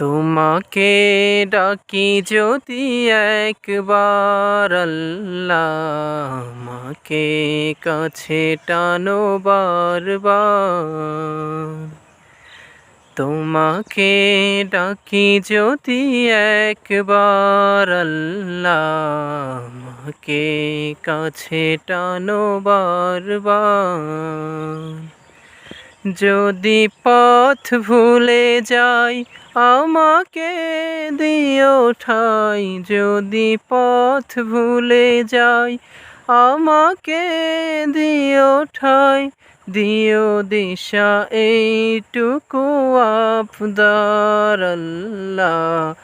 তোমাকে ডাকি যদি একবার আল্লাহ, আমাকে কাছে টানো বারবার। তোমাকে ডাকি যদি একবার আল্লাহ, আমাকে কাছে টানো বারবার। যদি পথ ভুলে যাই আমাকে দিও ঠাই, যদি পথ ভুলে যাই আমাকে দিও ঠাই। দিও দিশা এইটুকু আবদার আল্লাহ,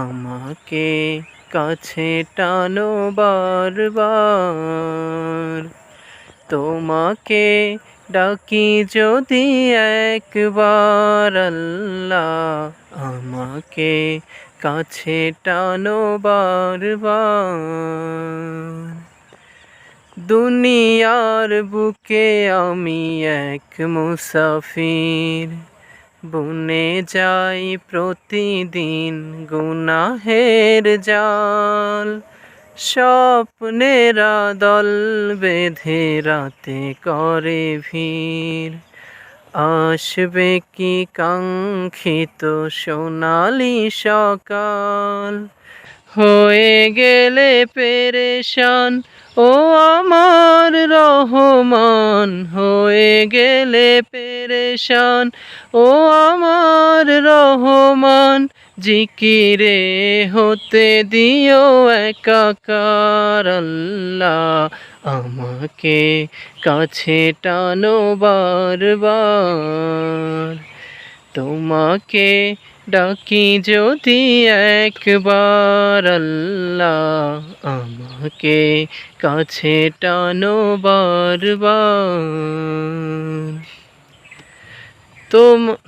আমাকে কাছে টানো বারবার। তোমাকে ডাকি যদি একবার আল্লাহ, আমাকে কাছে টানো বারবার। দুনিয়ার বুকে আমি এক মুসাফির, বুনে যাই প্রতিদিন গুনাহের জাল। স্বপ্নেরা দল বেঁধে রাতে করে ভিড়, আসবে কি কাঙ্ক্ষিত সোনালি সকাল। হয়ে গেলে পেরেশান ও আমার রহমান, হয়ে গেলে পেরেশান ও আমার রহমান। জিকিরে হতে দিও একাকার আল্লাহ, আমাকে কাছে টানো বারবার। তোমাকে ডাকি যদি একবার আল্লাহ, আমাকে কাছে টানো বারবার।